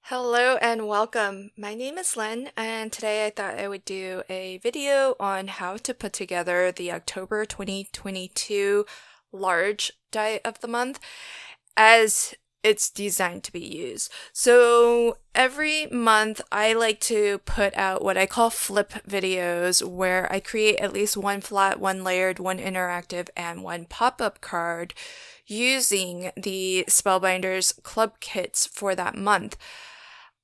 Hello and welcome. My name is Lynn, and today I thought I would do a video on how to put together the October 2022 large die of the month as it's designed to be used. So every month I like to put out what I call flip videos where I create at least one flat, one layered, one interactive, and one pop-up card using the Spellbinders club kits for that month.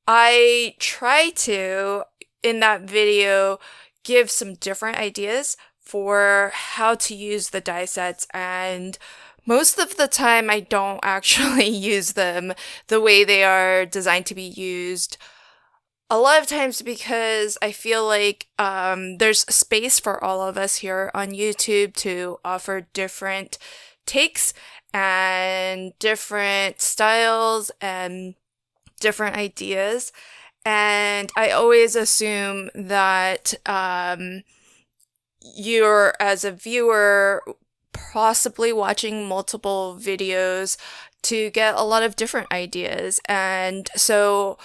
I try to, in that video, give some different ideas for how to use the die sets, and most of the time I don't actually use them the way they are designed to be used. A lot of times because I feel like there's space for all of us here on YouTube to offer different takes and different styles and different ideas, and I always assume that you're, as a viewer, possibly watching multiple videos to get a lot of different ideas, and so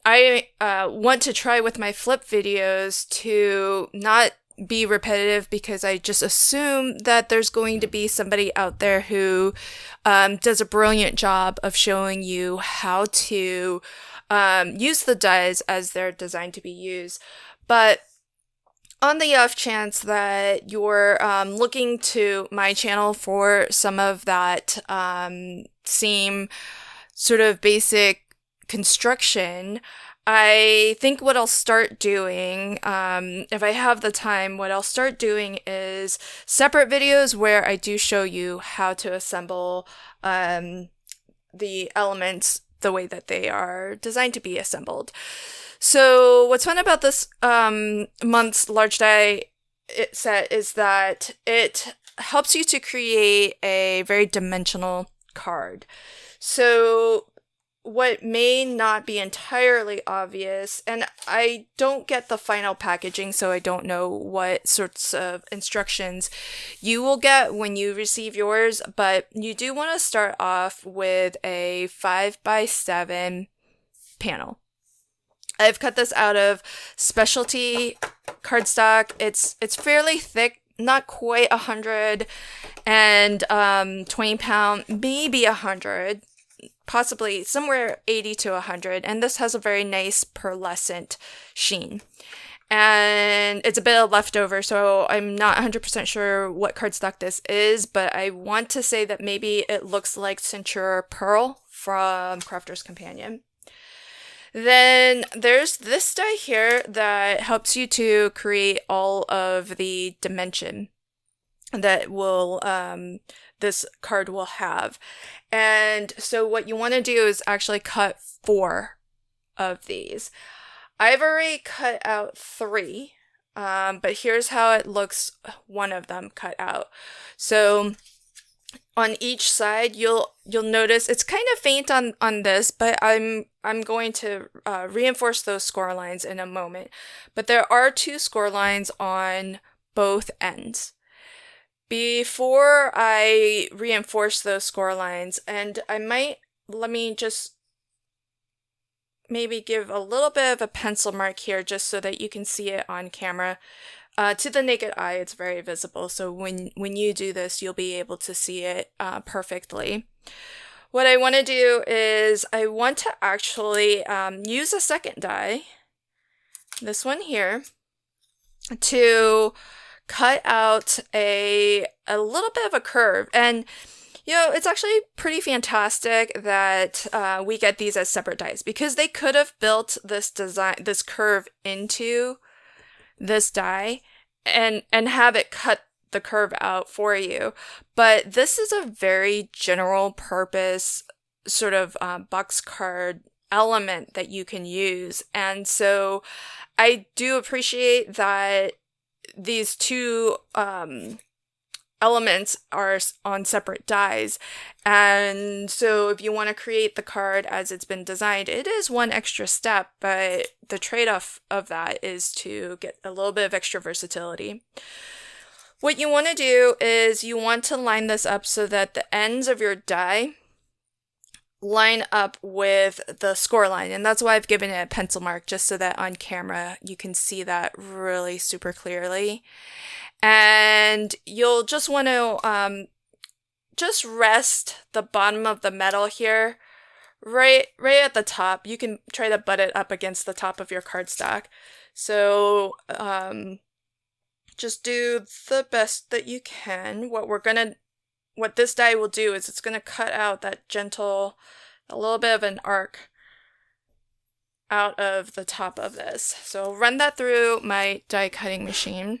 I want to try with my flip videos to not be repetitive, because I just assume that there's going to be somebody out there who does a brilliant job of showing you how to use the dies as they're designed to be used. But on the off chance that you're looking to my channel for some of that same sort of basic construction, I think what I'll start doing, if I have the time, what I'll start doing is separate videos where I do show you how to assemble the elements the way that they are designed to be assembled. So what's fun about this month's large die set is that it helps you to create a very dimensional card. So what may not be entirely obvious, and I don't get the final packaging, so I don't know what sorts of instructions you will get when you receive yours, but you do want to start off with a 5x7 panel. I've cut this out of specialty cardstock. It's fairly thick, not quite 100 and 20 pound, maybe 100. Possibly somewhere 80 to 100, and this has a very nice pearlescent sheen. And it's a bit of leftover, so I'm not 100% sure what cardstock this is, but I want to say that maybe it looks like Cinture Pearl from Crafter's Companion. Then there's this die here that helps you to create all of the dimension that will this card will have. And so what you want to do is actually cut 4 of these. I've already cut out 3, but here's how it looks, one of them cut out. So on each side, you'll notice it's kind of faint on this, but I'm going to reinforce those score lines in a moment. But there are 2 score lines on both ends. Before I reinforce those score lines, and let me just maybe give a little bit of a pencil mark here just so that you can see it on camera. To the naked eye, it's very visible, so when you do this, you'll be able to see it perfectly. What I want to do is I want to actually use a second die, this one here, to cut out a little bit of a curve. And it's actually pretty fantastic that we get these as separate dies, because they could have built this curve into this die and have it cut the curve out for you. But this is a very general purpose sort of box card element that you can use. And so I do appreciate that these 2 elements are on separate dies, and so if you want to create the card as it's been designed, it is one extra step, but the trade-off of that is to get a little bit of extra versatility. What you want to do is you want to line this up so that the ends of your die line up with the score line. And that's why I've given it a pencil mark, just so that on camera you can see that really super clearly. And you'll just want to just rest the bottom of the metal here right at the top. You can try to butt it up against the top of your cardstock. So just do the best that you can. What this die will do is it's gonna cut out that gentle, a little bit of an arc out of the top of this. So run that through my die cutting machine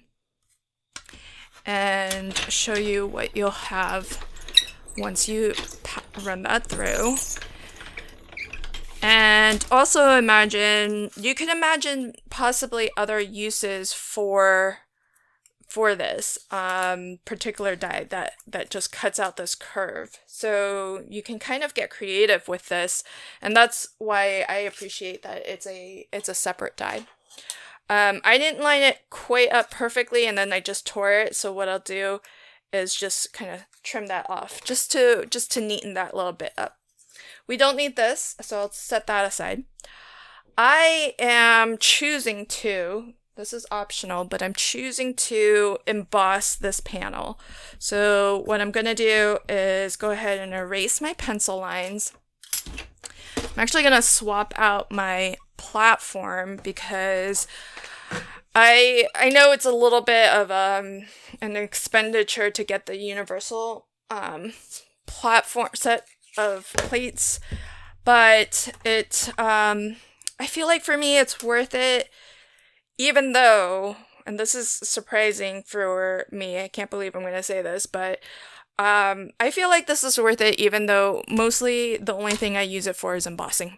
and show you what you'll have once you run that through. And also you can imagine possibly other uses for this particular die that just cuts out this curve. So you can kind of get creative with this, and that's why I appreciate that it's a separate die. I didn't line it quite up perfectly, and then I just tore it. So what I'll do is just kind of trim that off, just to neaten that little bit up. We don't need this, so I'll set that aside. I am choosing to, this is optional, but I'm choosing to emboss this panel. So what I'm going to do is go ahead and erase my pencil lines. I'm actually going to swap out my platform because I know it's a little bit of an expenditure to get the universal platform set of plates, but I feel like for me it's worth it, even though, and this is surprising for me, I can't believe I'm going to say this, but I feel like this is worth it even though mostly the only thing I use it for is embossing.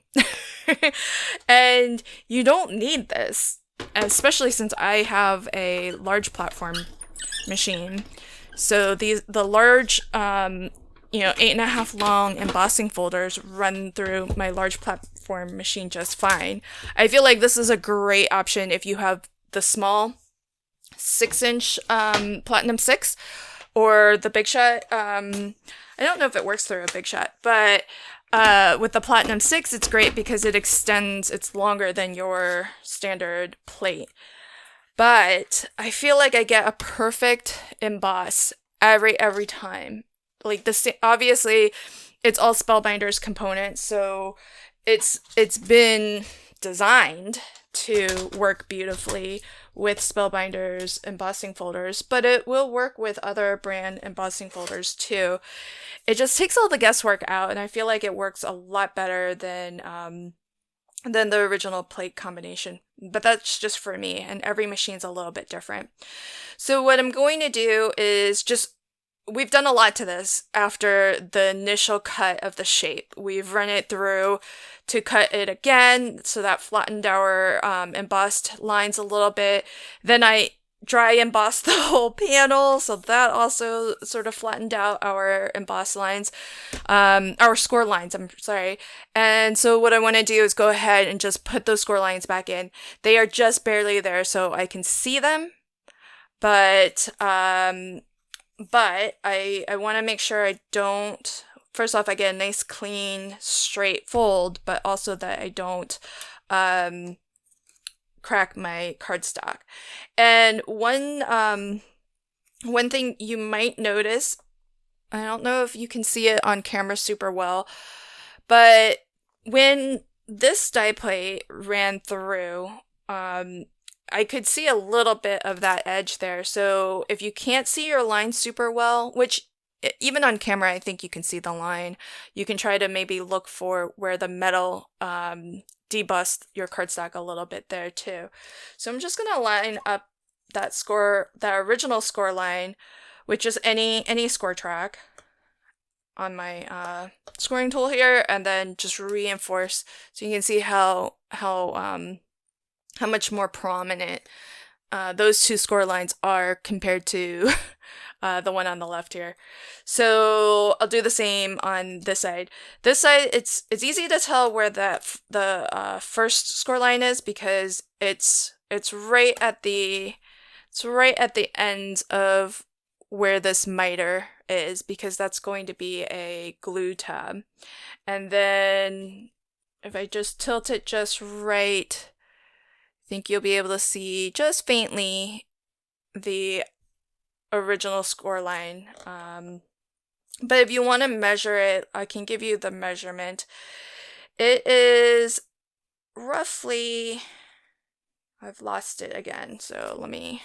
And you don't need this, especially since I have a large platform machine. So the large 8.5 long embossing folders run through my large platform machine just fine. I feel like this is a great option if you have the small 6-inch Platinum 6 or the Big Shot. I don't know if it works through a Big Shot, but with the Platinum 6, it's great because it's longer than your standard plate. But I feel like I get a perfect emboss every time. Like this, obviously, it's all Spellbinders components, so it's been designed to work beautifully with Spellbinders embossing folders, but it will work with other brand embossing folders too. It just takes all the guesswork out, and I feel like it works a lot better than the original plate combination. But that's just for me, and every machine's a little bit different. So what I'm going to do is we've done a lot to this after the initial cut of the shape. We've run it through to cut it again, so that flattened our embossed lines a little bit. Then I dry embossed the whole panel, so that also sort of flattened out our embossed lines, our score lines, I'm sorry. And so what I want to do is go ahead and just put those score lines back in. They are just barely there so I can see them, but I want to make sure I don't, first off, I get a nice clean straight fold, but also that I don't crack my cardstock. And one thing you might notice, I don't know if you can see it on camera super well, but when this die plate ran through, I could see a little bit of that edge there. So if you can't see your line super well, which even on camera, I think you can see the line, you can try to maybe look for where the metal debussed your cardstock a little bit there too. So I'm just going to line up that original score line with just any score track on my scoring tool here, and then just reinforce so you can see how much more prominent those two score lines are compared to the one on the left here. So I'll do the same on this side. This side, it's easy to tell where the first score line is because it's right at the end of where this miter is, because that's going to be a glue tab. And then if I just tilt it just right, I think you'll be able to see just faintly the original score line. But if you want to measure it, I can give you the measurement. It is roughly, I've lost it again, so let me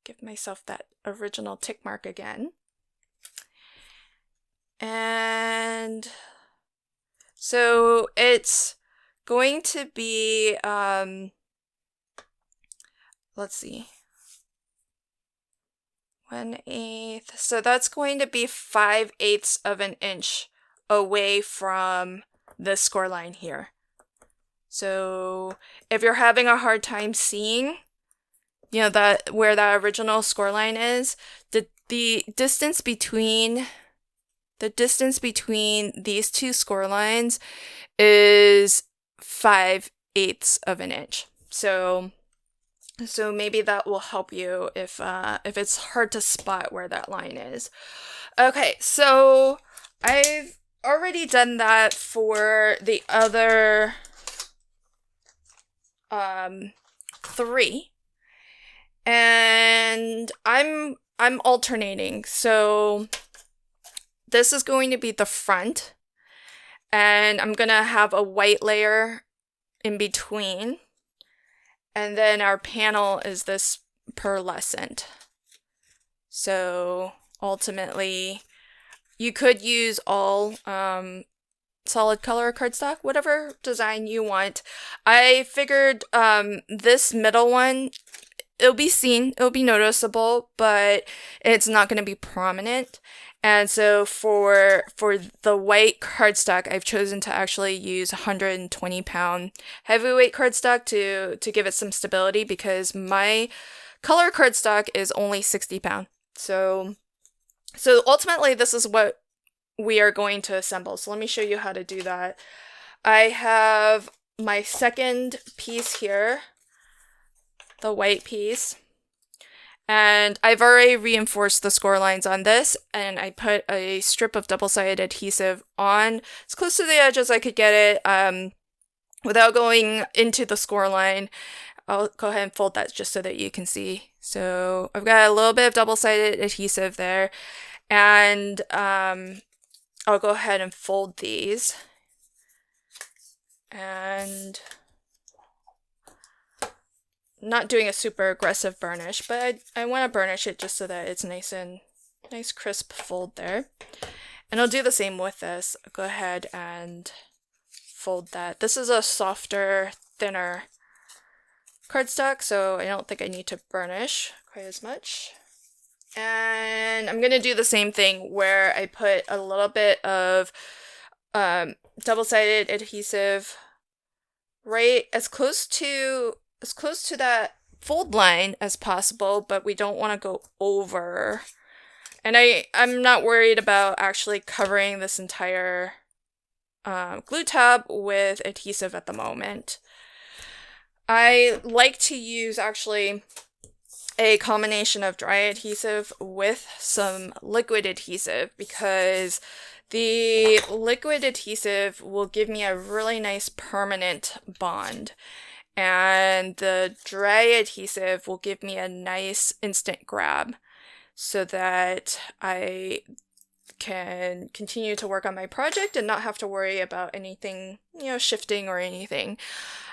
give myself that original tick mark again. And so it's going to be, let's see, 1/8. So that's going to be 5/8 of an inch away from the score line here. So if you're having a hard time seeing, you know, that where that original score line is, the distance between these two score lines is 5/8 of an inch. So maybe that will help you if it's hard to spot where that line is. Okay, so I've already done that for the other 3, and I'm alternating. So this is going to be the front, and I'm gonna have a white layer in between, and then our panel is this pearlescent. So ultimately, you could use all solid color cardstock, whatever design you want. I figured this middle one, it'll be seen, it'll be noticeable, but it's not going to be prominent. And so for the white cardstock, I've chosen to actually use 120-pound heavyweight cardstock to give it some stability, because my color cardstock is only 60-pound. So ultimately, this is what we are going to assemble. So let me show you how to do that. I have my second piece here, the white piece, and I've already reinforced the score lines on this, and I put a strip of double-sided adhesive on as close to the edge as I could get it without going into the score line. I'll go ahead and fold that just so that you can see. So I've got a little bit of double-sided adhesive there, and I'll go ahead and fold these. And not doing a super aggressive burnish, but I want to burnish it just so that it's nice crisp fold there. And I'll do the same with this. I'll go ahead and fold that. This is a softer, thinner cardstock, so I don't think I need to burnish quite as much. And I'm going to do the same thing where I put a little bit of double-sided adhesive right as close to that fold line as possible, but we don't want to go over. And I'm not worried about actually covering this entire glue tab with adhesive at the moment. I like to use actually a combination of dry adhesive with some liquid adhesive, because the liquid adhesive will give me a really nice permanent bond, and the dry adhesive will give me a nice instant grab so that I can continue to work on my project and not have to worry about anything, shifting or anything.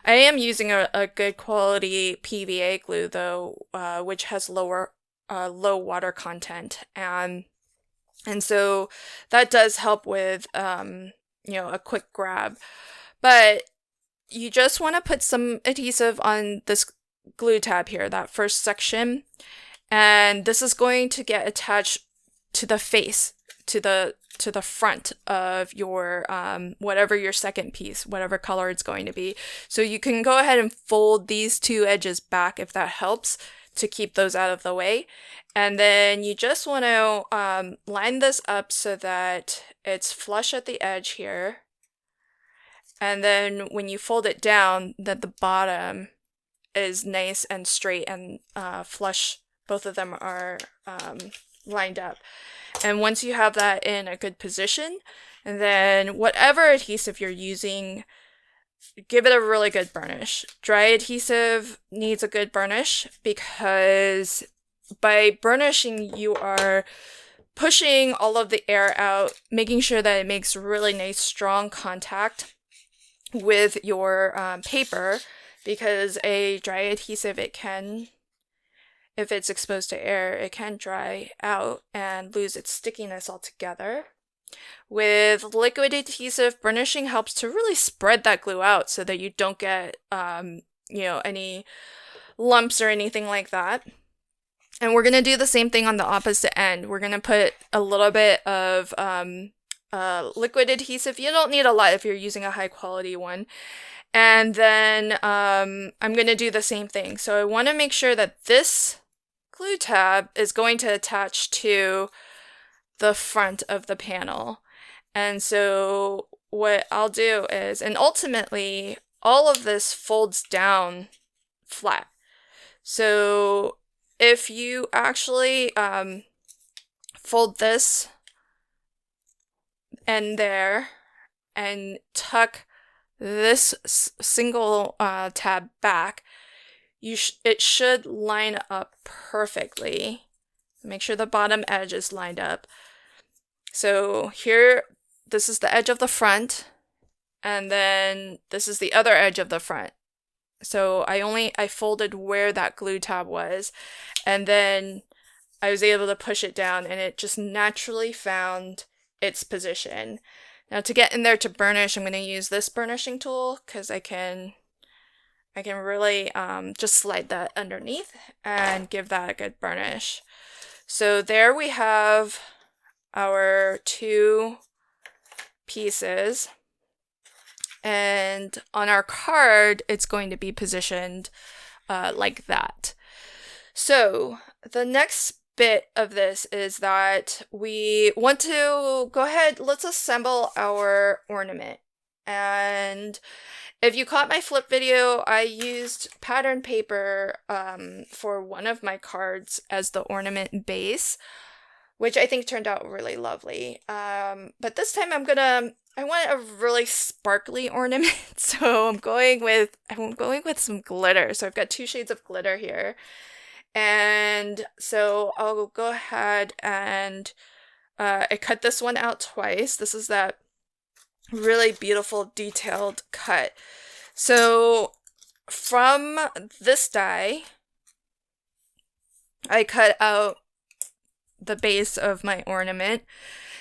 I am using a good quality PVA glue though, which has low water content, and so that does help with a quick grab. But you just want to put some adhesive on this glue tab here, that first section, and this is going to get attached to the face, to the front of your whatever your second piece, whatever color it's going to be. So you can go ahead and fold these two edges back if that helps to keep those out of the way. And then you just want to line this up so that it's flush at the edge here. And then when you fold it down, that the bottom is nice and straight and flush. Both of them are lined up. And once you have that in a good position, and then whatever adhesive you're using, give it a really good burnish. Dry adhesive needs a good burnish because by burnishing, you are pushing all of the air out, making sure that it makes really nice, strong contact with your paper, because a dry adhesive, if it's exposed to air, it can dry out and lose its stickiness altogether. With liquid adhesive, burnishing helps to really spread that glue out so that you don't get, any lumps or anything like that. And we're going to do the same thing on the opposite end. We're going to put a little bit of liquid adhesive. You don't need a lot if you're using a high quality one. And then I'm going to do the same thing. So I want to make sure that this glue tab is going to attach to the front of the panel. And so what I'll do is, and ultimately all of this folds down flat. So if you actually fold this end there and tuck this single tab back, it should line up perfectly. Make sure the bottom edge is lined up. So here, this is the edge of the front, and then this is the other edge of the front. So I folded where that glue tab was, and then I was able to push it down, and it just naturally found its position. Now to get in there to burnish, I'm going to use this burnishing tool because I can really just slide that underneath and give that a good burnish. So there we have our two pieces. And on our card, it's going to be positioned like that. So the next bit of this is that we want to go ahead, let's assemble our ornament. And if you caught my flip video, I used pattern paper for one of my cards as the ornament base, which I think turned out really lovely. But this time I want a really sparkly ornament, so I'm going with some glitter. So I've got 2 shades of glitter here. And so I'll go ahead and I cut this one out twice. This is that really beautiful detailed cut. So from this die, I cut out the base of my ornament.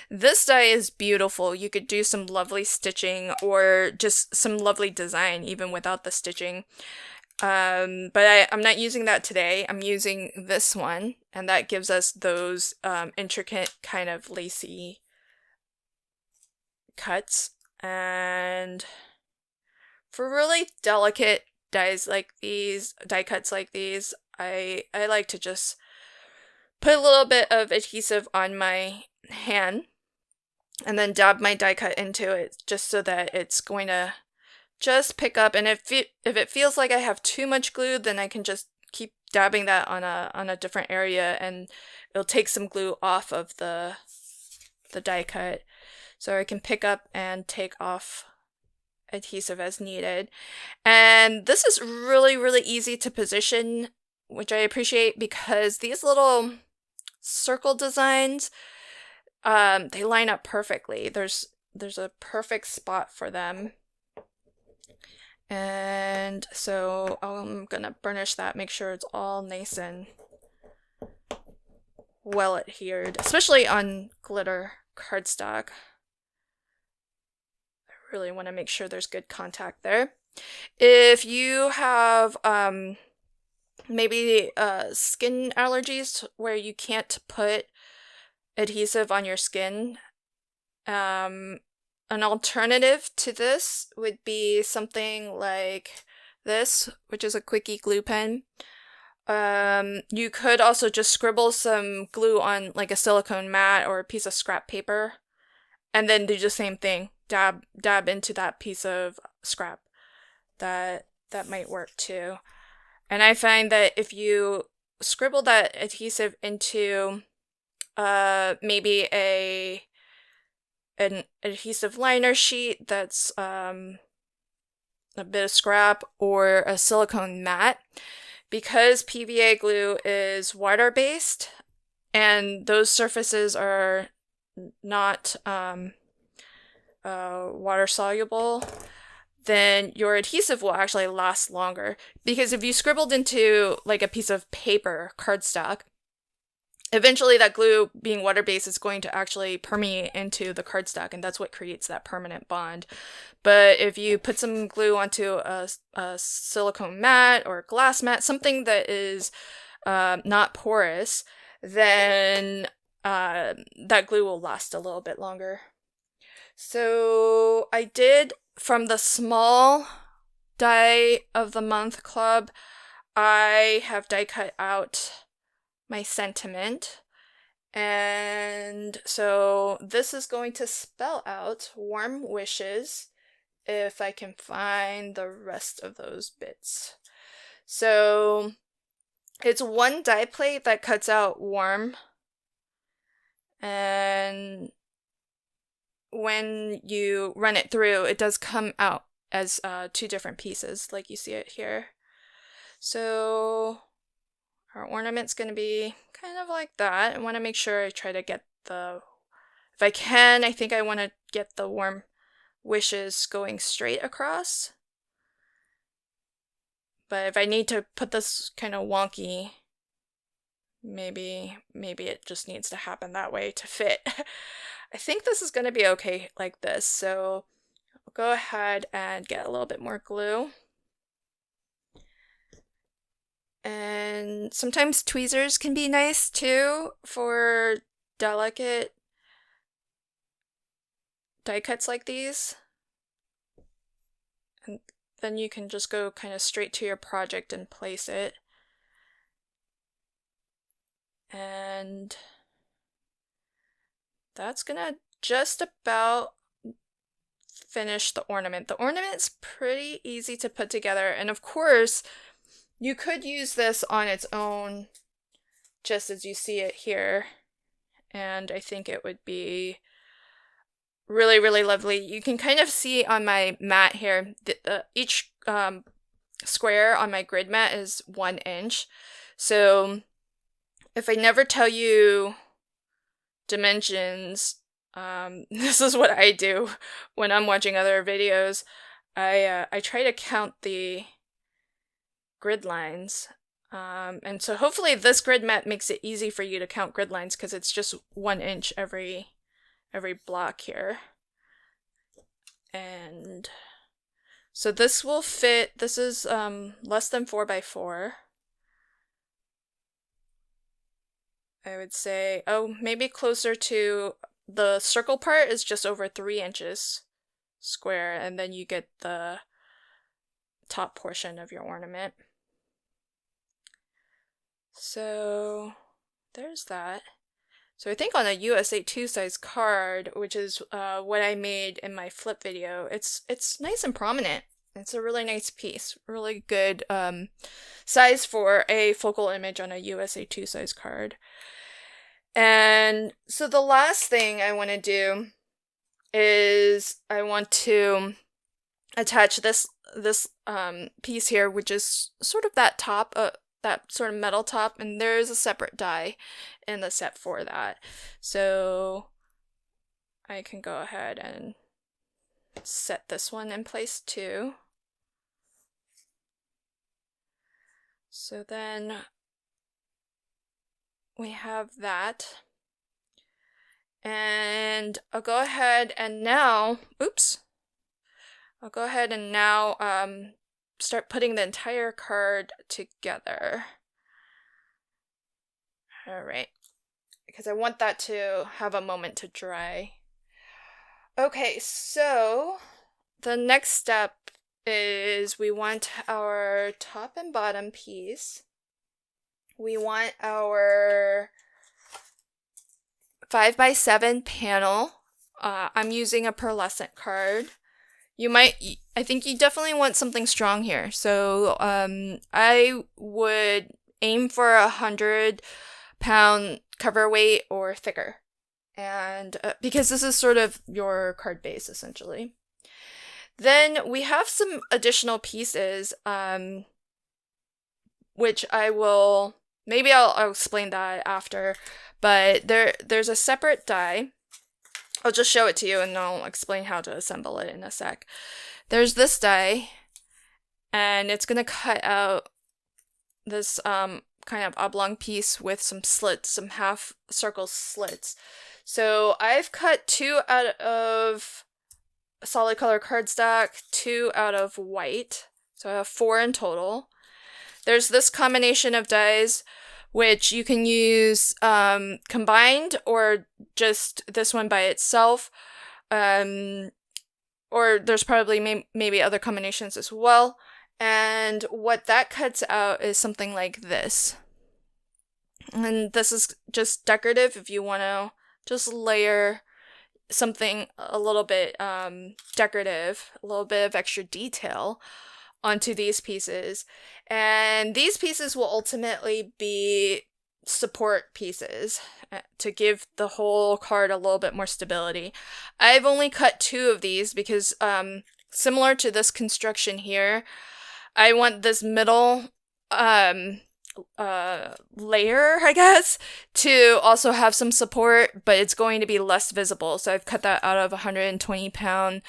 This die is beautiful. You could do some lovely stitching or just some lovely design even without the stitching. But I'm not using that today. I'm using this one, and that gives us those intricate kind of lacy cuts. And for really delicate die cuts like these, I like to just put a little bit of adhesive on my hand and then dab my die cut into it just so that it's going to just pick up. And if it feels like I have too much glue, then I can just keep dabbing that on a different area, and it'll take some glue off of the die cut. So I can pick up and take off adhesive as needed. And this is really, really easy to position, which I appreciate because these little circle designs, they line up perfectly. There's a perfect spot for them. And so I'm gonna burnish that, make sure it's all nice and well adhered, especially on glitter cardstock. I really want to make sure there's good contact there. If you have maybe skin allergies where you can't put adhesive on your skin, an alternative to this would be something like this, which is a quickie glue pen. You could also just scribble some glue on like a silicone mat or a piece of scrap paper, and then do the same thing. Dab into that piece of scrap. That might work too. And I find that if you scribble that adhesive into maybe an adhesive liner sheet that's a bit of scrap, or a silicone mat. Because PVA glue is water-based and those surfaces are not water-soluble, then your adhesive will actually last longer. Because if you scribbled into like a piece of paper, cardstock, eventually that glue, being water-based, is going to actually permeate into the cardstock, and that's what creates that permanent bond. But if you put some glue onto a silicone mat or a glass mat, something that is not porous, then that glue will last a little bit longer. So I did, from the small die of the month club, I have die cut out my sentiment. And so this is going to spell out warm wishes, if I can find the rest of those bits. So it's one die plate that cuts out warm, and when you run it through, it does come out as two different pieces, like you see it here. So our ornament's going to be kind of like that. I want to make sure I try to get if I can, I think I want to get the warm wishes going straight across. But if I need to put this kind of wonky, maybe it just needs to happen that way to fit. I think this is going to be okay like this. So I'll go ahead and get a little bit more glue. And sometimes tweezers can be nice too for delicate die cuts like these. And then you can just go kind of straight to your project and place it. And that's gonna just about finish the ornament. The ornament's pretty easy to put together, and of course, you could use this on its own, just as you see it here, and I think it would be really, really lovely. You can kind of see on my mat here, each square on my grid mat is 1 inch. So if I never tell you dimensions, this is what I do when I'm watching other videos. I try to count the grid lines. And so hopefully this grid mat makes it easy for you to count grid lines, because it's just 1 inch every block here. And so this will fit. This is less than 4x4. I would say, maybe closer to the circle part is just over 3 inches square, and then you get the top portion of your ornament. So there's that. So I think on a USA 2 size card, which is what I made in my flip video, it's nice and prominent. It's a really nice piece, really good size for a focal image on a USA 2 size card. And so the last thing I want to do is I want to attach this piece here, which is sort of that top, that sort of metal top, and there's a separate die in the set for that. So I can go ahead and set this one in place too. So then we have that. And I'll go ahead and now, start putting the entire card together. Alright, because I want that to have a moment to dry. Okay, so the next step is we want our top and bottom piece. We want our 5x7 panel. I'm using a pearlescent card. I think you definitely want something strong here. So I would aim for a 100-pound cover weight or thicker. And because this is sort of your card base, essentially. Then we have some additional pieces, which maybe I'll explain that after, but there's a separate die. I'll just show it to you and I'll explain how to assemble it in a sec. There's this die, and it's going to cut out this kind of oblong piece with some slits, some half circle slits. So I've cut 2 out of solid color cardstock, 2 out of white. So I have 4 in total. There's this combination of dies, which you can use combined or just this one by itself. Or there's probably maybe other combinations as well. And what that cuts out is something like this. And this is just decorative if you want to just layer something a little bit decorative, a little bit of extra detail onto these pieces. And these pieces will ultimately be support pieces to give the whole card a little bit more stability. I've only cut 2 of these because similar to this construction here, I want this middle layer, I guess, to also have some support, but it's going to be less visible. So I've cut that out of 120-pound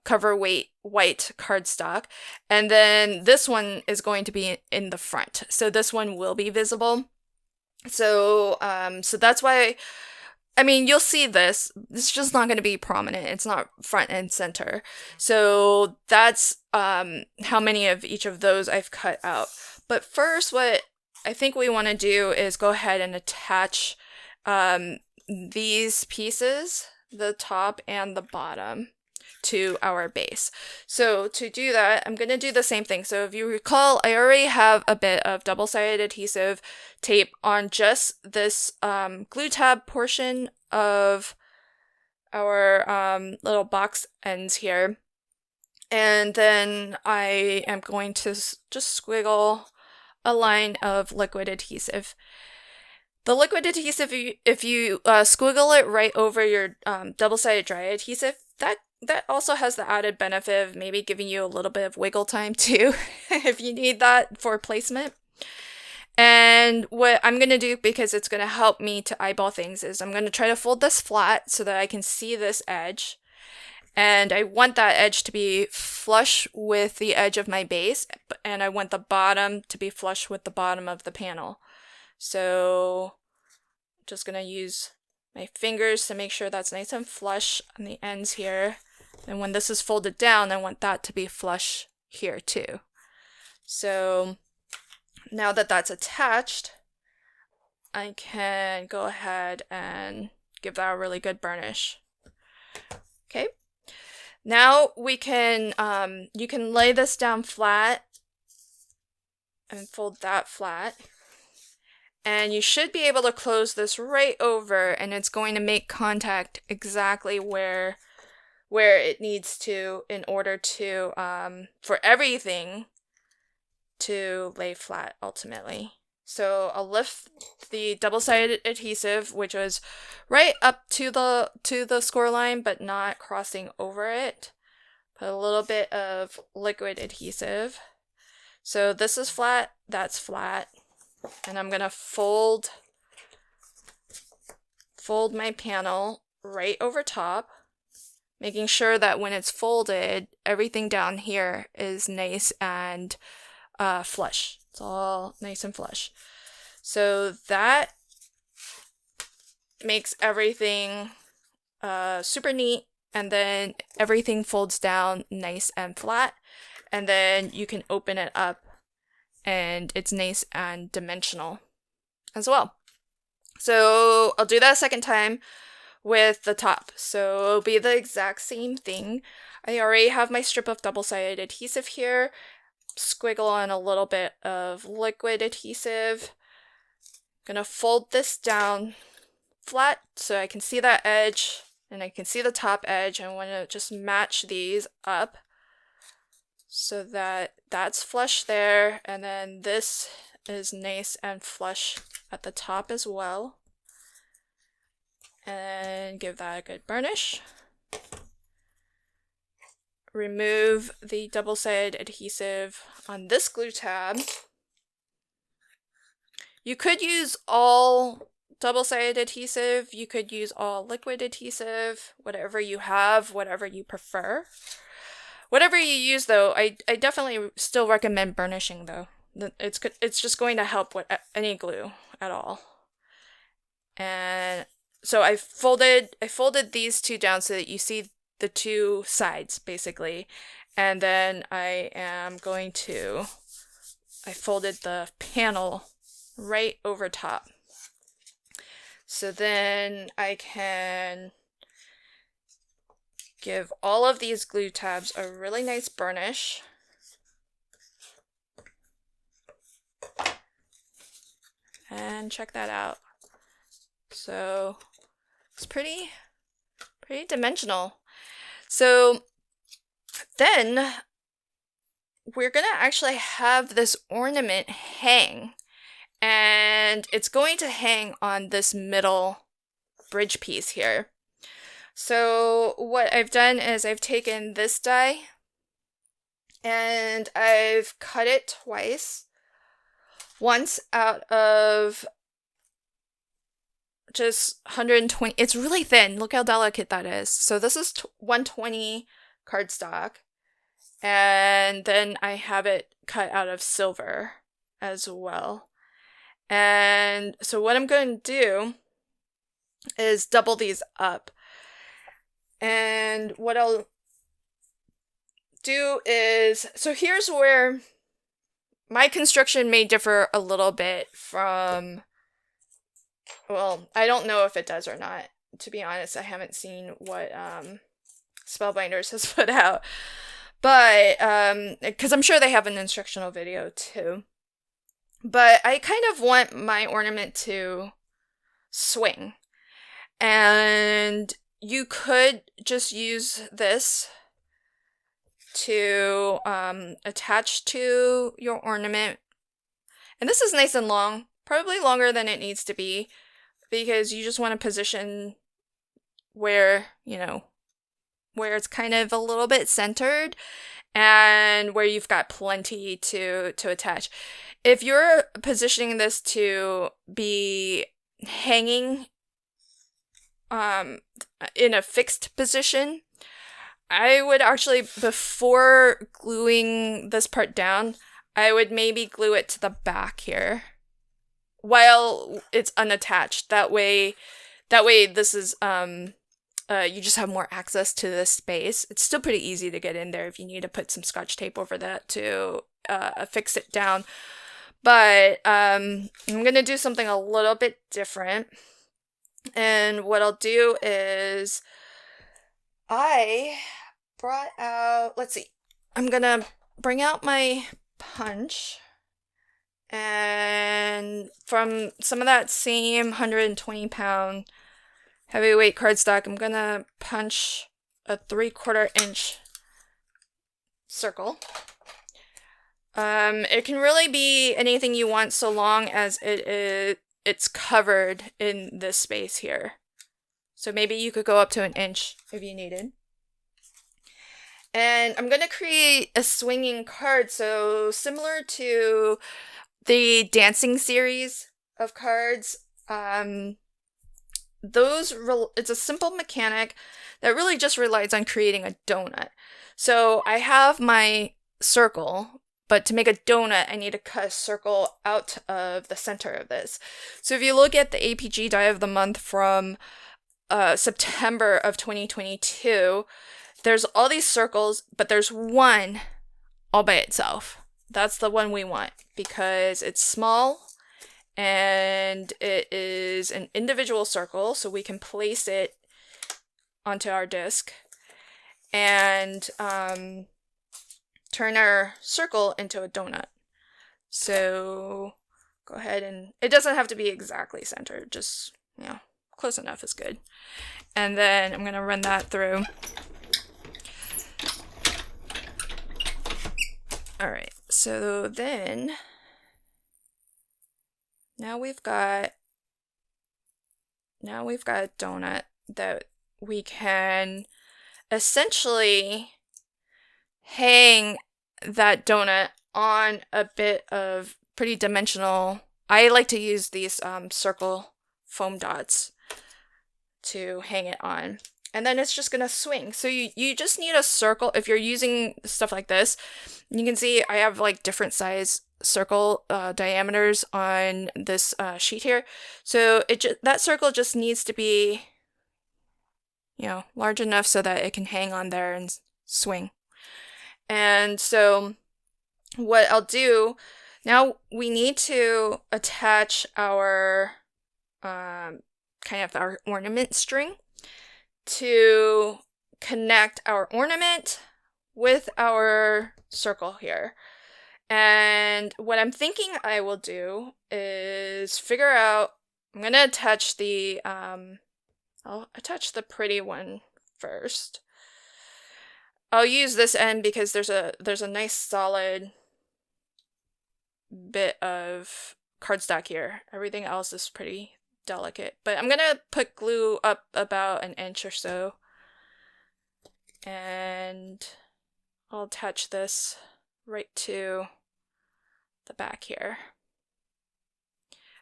cover weight white cardstock. And then this one is going to be in the front. So this one will be visible. So that's why, I mean, you'll see this. It's just not going to be prominent. It's not front and center. So that's how many of each of those I've cut out. But first, what I think we want to do is go ahead and attach these pieces, the top and the bottom, to our base. So to do that, I'm going to do the same thing. So if you recall, I already have a bit of double-sided adhesive tape on just this glue tab portion of our little box ends here. And then I am going to just squiggle a line of liquid adhesive. The liquid adhesive, if you squiggle it right over your double-sided dry adhesive, that also has the added benefit of maybe giving you a little bit of wiggle time too, if you need that for placement. And what I'm going to do, because it's going to help me to eyeball things, is I'm going to try to fold this flat so that I can see this edge. And I want that edge to be flush with the edge of my base, and I want the bottom to be flush with the bottom of the panel. So I'm just going to use my fingers to make sure that's nice and flush on the ends here. And when this is folded down, I want that to be flush here too. So now that that's attached, I can go ahead and give that a really good burnish. Okay. Now we can, you can lay this down flat and fold that flat. And you should be able to close this right over, and it's going to make contact exactly where it needs to in order to, for everything to lay flat ultimately. So I'll lift the double-sided adhesive, which was right up to the score line, but not crossing over it. Put a little bit of liquid adhesive. So this is flat, that's flat. And I'm gonna fold my panel right over top, making sure that when it's folded, everything down here is nice and flush. It's all nice and flush. So that makes everything super neat, and then everything folds down nice and flat, and then you can open it up and it's nice and dimensional as well. So I'll do that a second time with the top. So it'll be the exact same thing. I already have my strip of double-sided adhesive here. Squiggle on a little bit of liquid adhesive. Gonna fold this down flat so I can see that edge and I can see the top edge. I want to just match these up so that that's flush there, and then this is nice and flush at the top as well. and give that a good burnish. Remove the double-sided adhesive on this glue tab. You could use all double-sided adhesive, you could use all liquid adhesive, whatever you have, whatever you prefer. Whatever you use though, I definitely still recommend burnishing though. It's just going to help with any glue at all. And so I folded these two down so that you see the two sides basically. And then I folded the panel right over top. So then I can give all of these glue tabs a really nice burnish. And check that out. So it's pretty dimensional. So then we're gonna actually have this ornament hang, and it's going to hang on this middle bridge piece here. So what I've done is I've taken this die and I've cut it twice. Once out of just 120, it's really thin. Look how delicate that is. So this is 120 cardstock, and then I have it cut out of silver as well. And so what I'm going to do is double these up. And what I'll do is, so here's where my construction may differ a little bit from, well, I don't know if it does or not. To be honest, I haven't seen what Spellbinders has put out. But, because I'm sure they have an instructional video too. But I kind of want my ornament to swing. And you could just use this to attach to your ornament. And this is nice and long, probably longer than it needs to be, because you just want to position where, you know, where it's kind of a little bit centered and where you've got plenty to attach. If you're positioning this to be hanging in a fixed position, I would actually, before gluing this part down, I would maybe glue it to the back here while it's unattached. That way this is, you just have more access to this space. It's still pretty easy to get in there if you need to put some Scotch tape over that to fix it down. But I'm going to do something a little bit different. And what I'll do is I brought out, let's see, I'm going to bring out my punch. And from some of that same 120-pound heavyweight cardstock, I'm going to punch a 3/4 inch circle. It can really be anything you want so long as it's covered in this space here. So maybe you could go up to 1 inch if you needed. And I'm going to create a swinging card, so similar to the dancing series of cards. It's a simple mechanic that really just relies on creating a donut. So I have my circle, but to make a donut, I need to cut a circle out of the center of this. So if you look at the APG Die of the Month from September of 2022, there's all these circles, but there's one all by itself. That's the one we want because it's small and it is an individual circle, so we can place it onto our disc and turn our circle into a donut. So go ahead, and it doesn't have to be exactly centered, just, you know, close enough is good. And then I'm going to run that through. Alright, so then now we've got now we've got a donut that we can essentially hang that donut on a bit of pretty dimensional. I like to use these circle foam dots to hang it on. And then it's just gonna swing. So you just need a circle. If you're using stuff like this, you can see I have like different size circle diameters on this sheet here. So that circle just needs to be, you know, large enough so that it can hang on there and swing. And so what I'll do, now we need to attach our kind of our ornament string to connect our ornament with our circle here. And what I'm thinking I will do is figure out, I'm going to attach the, I'll attach the pretty one first. I'll use this end because there's a nice solid bit of cardstock here. Everything else is pretty delicate, but I'm gonna put glue up about an inch or so, and I'll attach this right to the back here.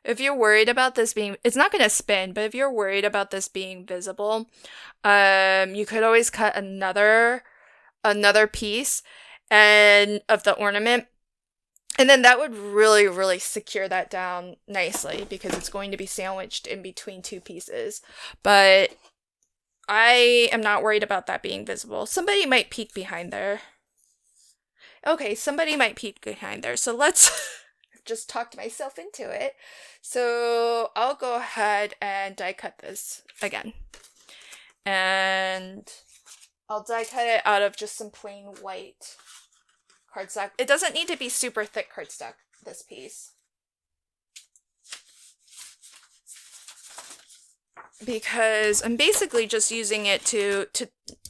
If you're worried about this being, it's not gonna spin, but if you're worried about this being visible, you could always cut another piece and of the ornament. And then that would really, really secure that down nicely because it's going to be sandwiched in between two pieces. But I am not worried about that being visible. Somebody might peek behind there. Okay, somebody might peek behind there. So let's just talk myself into it. So I'll go ahead and die cut this again. And I'll die cut it out of just some plain white cardstock. It doesn't need to be super thick cardstock, this piece, because I'm basically just using it to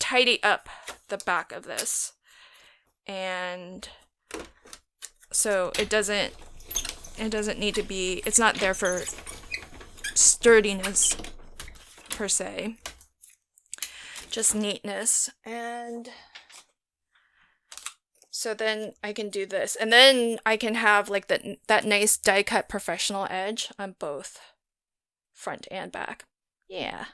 tidy up the back of this. And so it doesn't need to be, it's not there for sturdiness per se, just neatness. And so then I can do this, and then I can have like that nice die cut professional edge on both front and back. Yeah,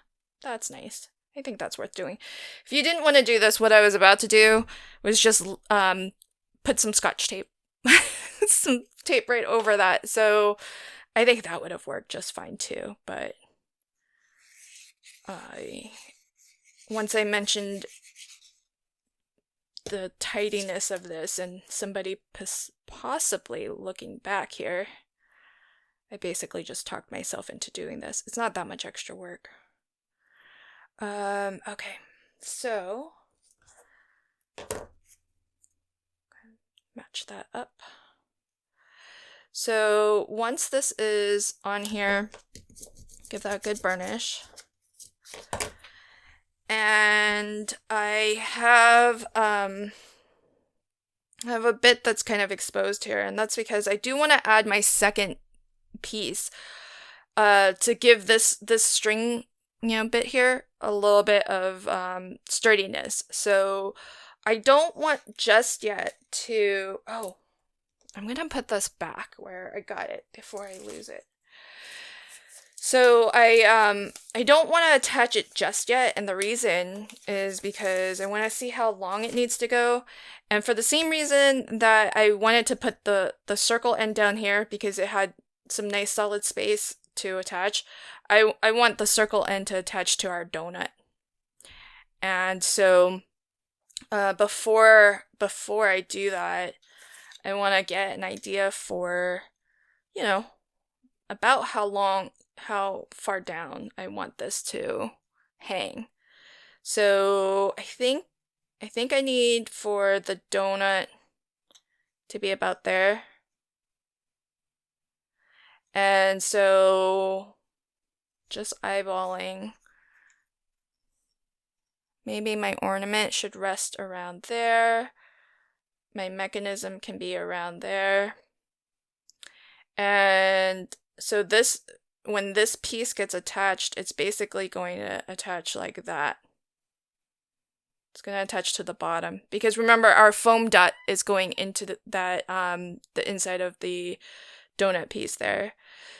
that's nice. I think that's worth doing. If you didn't want to do this, what I was about to do was just put some Scotch tape, some tape right over that. So I think that would have worked just fine too. But once I mentioned the tidiness of this and somebody possibly looking back here, I basically just talked myself into doing this. It's not that much extra work. Okay, so match that up. So once this is on here, give that a good burnish. And I have a bit that's kind of exposed here, and that's because I do want to add my second piece to give this string, bit here a little bit of sturdiness. So I don't want just yet to, I'm gonna put this back where I got it before I lose it. So I don't want to attach it just yet, and the reason is because I want to see how long it needs to go, and for the same reason that I wanted to put the circle end down here because it had some nice solid space to attach, I want the circle end to attach to our donut. And so before I do that, I want to get an idea for, about how far down I want this to hang. So I think I need for the donut to be about there. And so just eyeballing, maybe my ornament should rest around there. My mechanism can be around there. And so this, when this piece gets attached, it's basically going to attach like that. It's going to attach to the bottom because remember our foam dot is going into the inside of the donut piece there.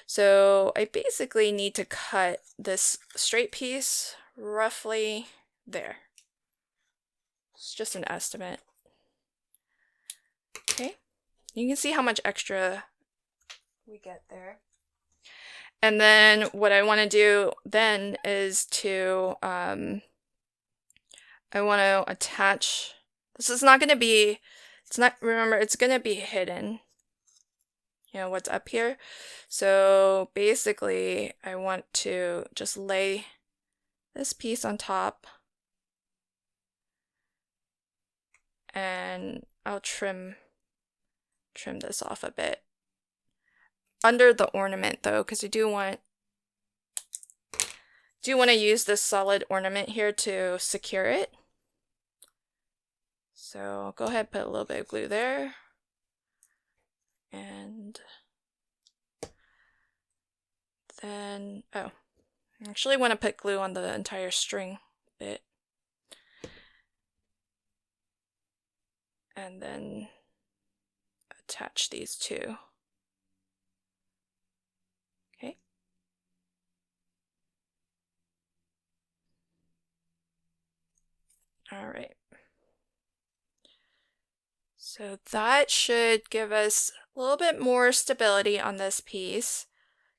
So I basically need to cut this straight piece roughly there. It's just an estimate. Okay, you can see how much extra we get there. And then what I want to do then is to, I want to attach, this is not going to be, remember, it's going to be hidden, you know, what's up here. So basically, I want to just lay this piece on top. And I'll trim this off a bit. Under the ornament though, because I do want to use this solid ornament here to secure it. So I'll go ahead and put a little bit of glue there. And then, oh, I actually want to put glue on the entire string bit. And then attach these two. Okay. All right. So that should give us a little bit more stability on this piece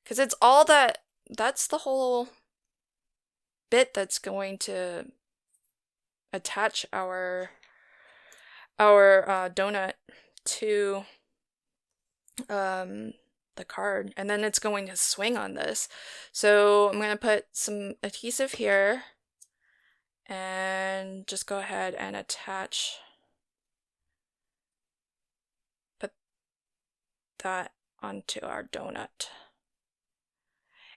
because it's all that's the whole bit that's going to attach our donut to the card, and then it's going to swing on this. So I'm going to put some adhesive here and just go ahead and put that onto our donut.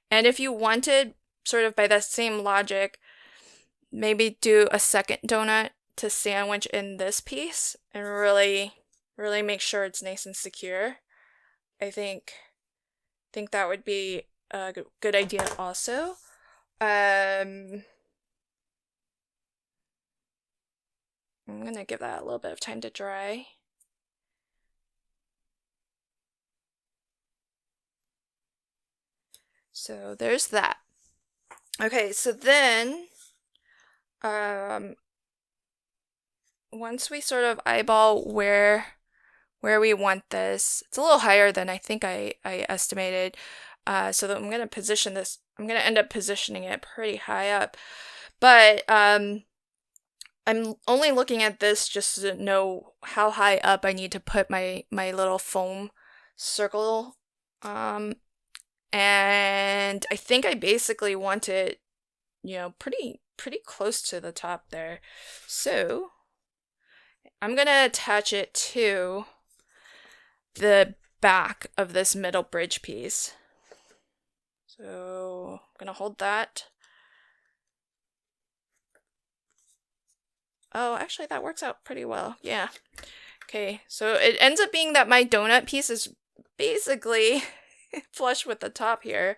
And if you wanted, sort of by that same logic, maybe do a second donut to sandwich in this piece and really make sure it's nice and secure. I think that would be a good idea also. I'm gonna give that a little bit of time to dry. So there's that. Okay, so then once we sort of eyeball where we want this, it's a little higher than I think I estimated. So that I'm going to position this, I'm going to end up positioning it pretty high up. But I'm only looking at this just to know how high up I need to put my little foam circle. And I think I basically want it, you know, pretty close to the top there. So I'm going to attach it to the back of this middle bridge piece. So I'm going to hold that. Oh, actually that works out pretty well. Yeah. Okay, so it ends up being that my donut piece is basically flush with the top here.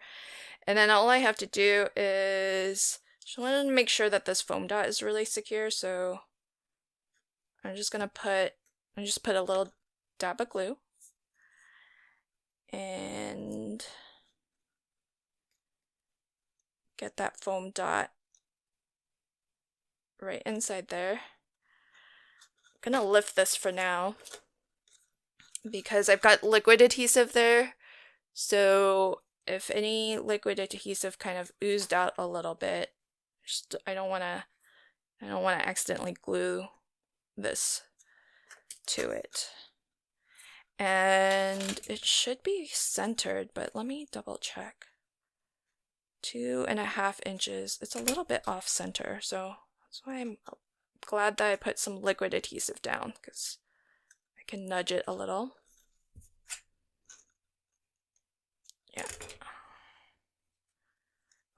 And then all I have to do is just want to make sure that this foam dot is really secure. So I'm just gonna put a little dab of glue and get that foam dot right inside there. I'm gonna lift this for now because I've got liquid adhesive there. So if any liquid adhesive kind of oozed out a little bit, I don't want to accidentally glue this to it. And it should be centered, but let me double check. 2.5 inches. It's a little bit off center, so that's why I'm glad that I put some liquid adhesive down, because I can nudge it a little. Yeah.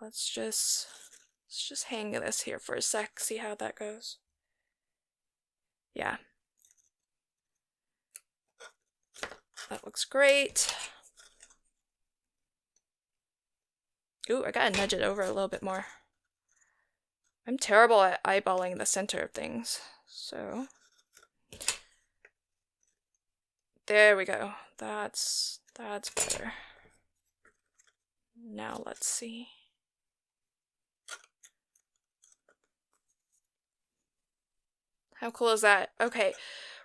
Let's just hang this here for a sec, see how that goes. Yeah. That looks great. Ooh, I gotta nudge it over a little bit more. I'm terrible at eyeballing the center of things, so there we go. That's better. Now let's see. How cool is that? Okay,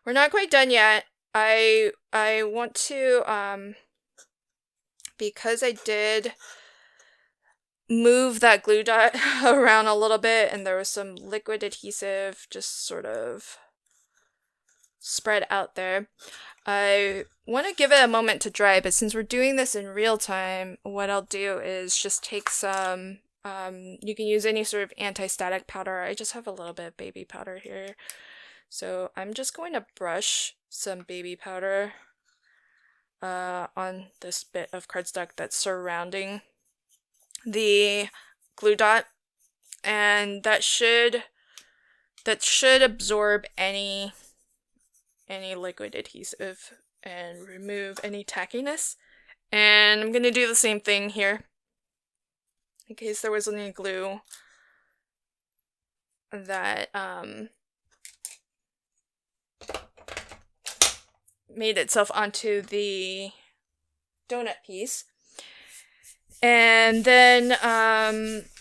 we're not quite done yet. I want to because I did move that glue dot around a little bit and there was some liquid adhesive just sort of spread out there. I want to give it a moment to dry, but since we're doing this in real time, what I'll do is just take some, you can use any sort of anti-static powder. I just have a little bit of baby powder here. So I'm just going to brush some baby powder on this bit of cardstock that's surrounding the glue dot, and that should absorb any liquid adhesive and remove any tackiness. And I'm gonna do the same thing here in case there was any glue that made itself onto the donut piece. And then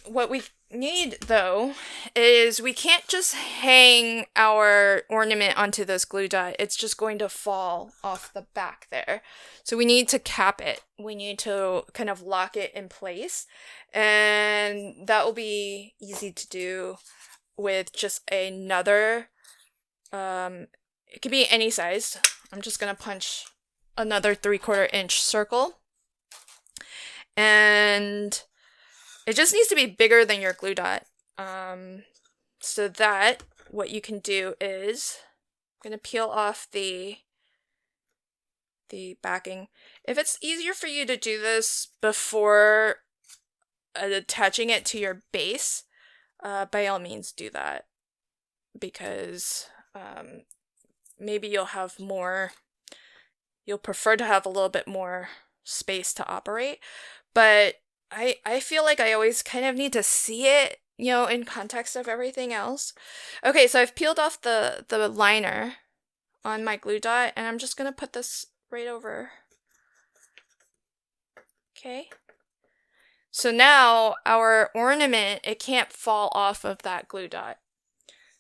what we need though is we can't just hang our ornament onto this glue dot. It's just going to fall off the back there. So we need to cap it. We need to kind of lock it in place. And that will be easy to do with just another, it could be any size. I'm just going to punch another 3/4 inch circle. And it just needs to be bigger than your glue dot. So that what you can do is I'm going to peel off the backing. If it's easier for you to do this before attaching it to your base, by all means do that, because maybe you'll prefer to have a little bit more space to operate. But I feel like I always kind of need to see it, you know, in context of everything else. Okay, so I've peeled off the liner on my glue dot, and I'm just going to put this right over. Okay. So now our ornament, it can't fall off of that glue dot.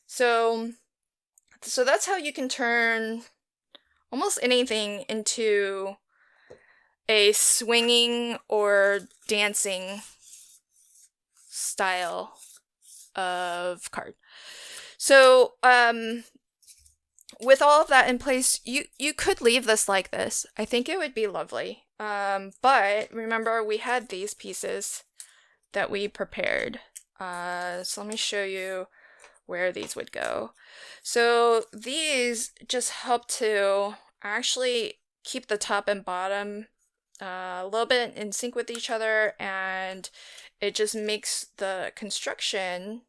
So that's how you can turn almost anything into a swinging or dancing style of card. So with all of that in place, you could leave this like this. I think it would be lovely. But remember, we had these pieces that we prepared. So let me show you where these would go. So these just help to actually keep the top and bottom a little bit in sync with each other, and it just makes the construction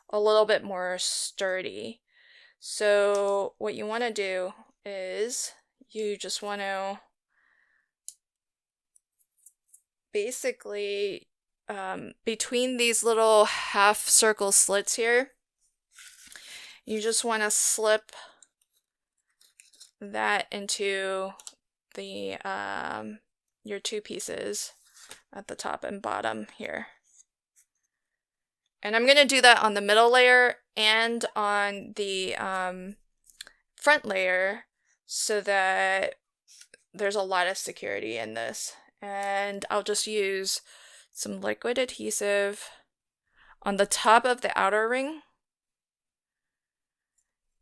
a little bit more sturdy. So what you want to do is you just want to basically between these little half circle slits here, you just want to slip that into the your two pieces at the top and bottom here. And I'm going to do that on the middle layer and on the front layer so that there's a lot of security in this. And I'll just use some liquid adhesive on the top of the outer ring,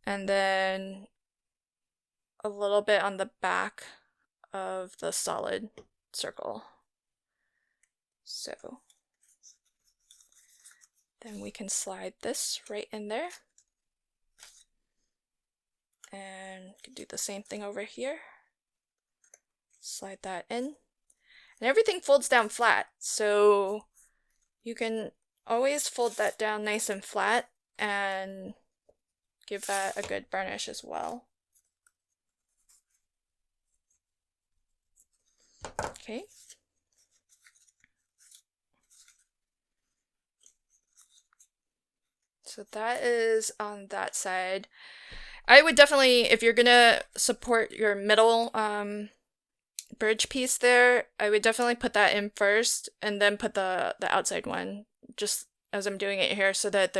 and then a little bit on the back of the solid circle. So then we can slide this right in there, and can do the same thing over here. Slide that in, and everything folds down flat, so you can always fold that down nice and flat and give that a good burnish as well. Okay. So that is on that side. I would definitely, if you're gonna support your middle bridge piece there, I would definitely put that in first and then put the outside one, just as I'm doing it here, so that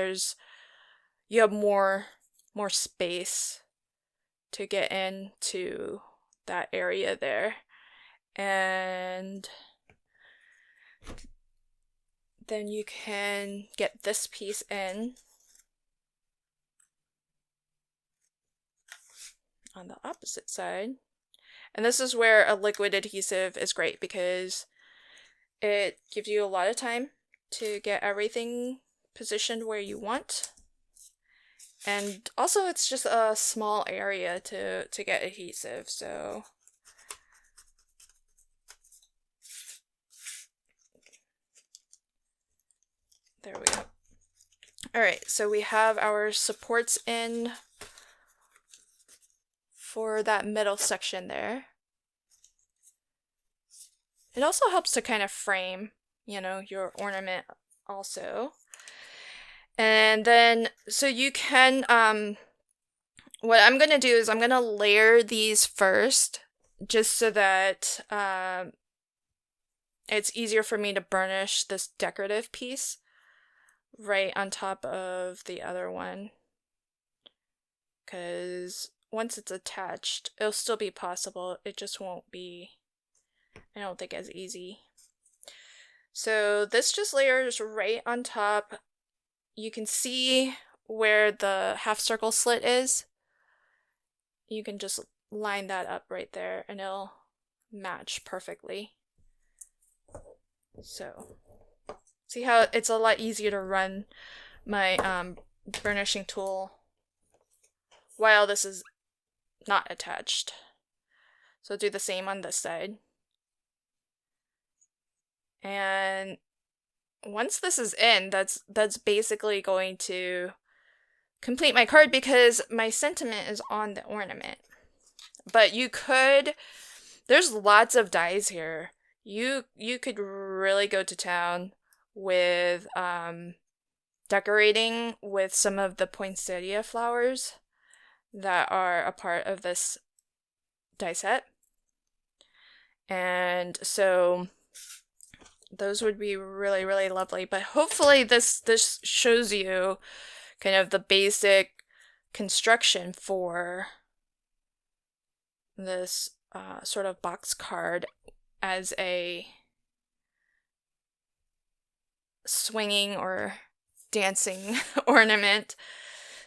you have more space to get into that area there. And then you can get this piece in on the opposite side. And this is where a liquid adhesive is great, because it gives you a lot of time to get everything positioned where you want. And also it's just a small area to get adhesive, so there we go. Alright, so we have our supports in for that middle section there. It also helps to kind of frame, your ornament also. And then, so you can, what I'm going to do is I'm going to layer these first, just so that it's easier for me to burnish this decorative piece right on top of the other one. Because once it's attached, it'll still be possible, it just won't be, I don't think, as easy. So this just layers right on top. You can see where the half circle slit is. You can just line that up right there and it'll match perfectly. So, see how it's a lot easier to run my burnishing tool while this is not attached. So do the same on this side. And once this is in, that's basically going to complete my card, because my sentiment is on the ornament. But you could, there's lots of dies here. You could really go to town with decorating with some of the poinsettia flowers that are a part of this die set. And so those would be really, really lovely. But hopefully this shows you kind of the basic construction for this sort of box card as a swinging or dancing ornament.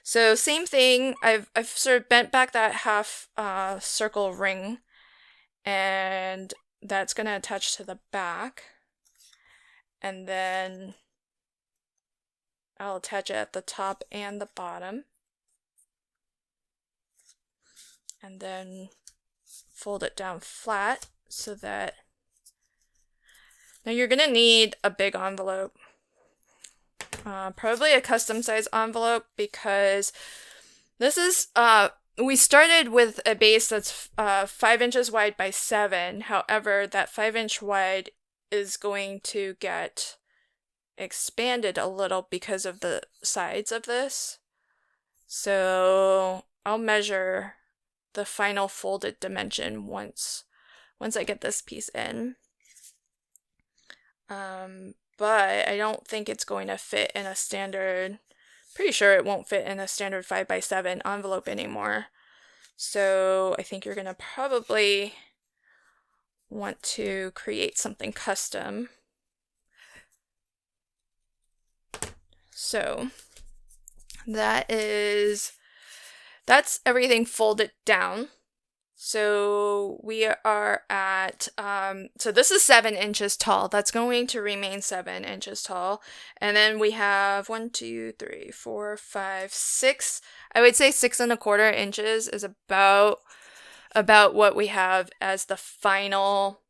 So same thing, I've sort of bent back that half circle ring, and that's going to attach to the back. And then I'll attach it at the top and the bottom. And then fold it down flat so that... Now you're going to need a big envelope. Probably a custom size envelope, because this is... we started with a base that's 5 inches wide by 7. However, that 5-inch wide is going to get expanded a little because of the sides of this. So I'll measure the final folded dimension once I get this piece in. But I don't think it's going to fit in a standard, pretty sure it won't fit in a standard 5x7 envelope anymore. So I think you're going to probably want to create something custom. So that's everything folded down. So we are at, so this is 7 inches tall. That's going to remain 7 inches tall. And then we have 1, 2, 3, 4, 5, 6. I would say 6¼ inches is about what we have as the final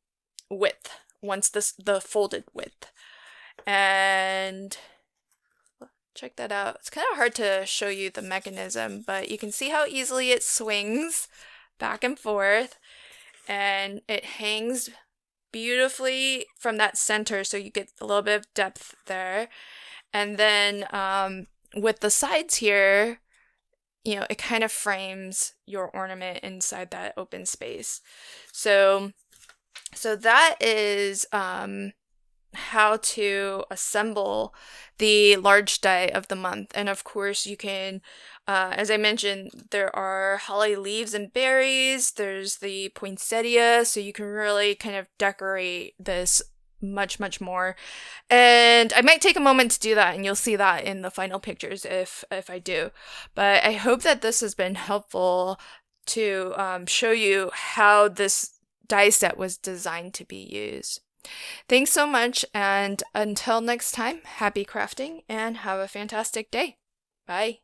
width, once the folded width. And check that out. It's kind of hard to show you the mechanism, but you can see how easily it swings back and forth, and it hangs beautifully from that center, so you get a little bit of depth there. And then with the sides here, it kind of frames your ornament inside that open space. So that is how to assemble the large die of the month. And of course, you can, as I mentioned, there are holly leaves and berries. There's the poinsettia, so you can really kind of decorate this much, much more. And I might take a moment to do that, and you'll see that in the final pictures if I do. But I hope that this has been helpful to show you how this die set was designed to be used. Thanks so much, and until next time, happy crafting and have a fantastic day. Bye.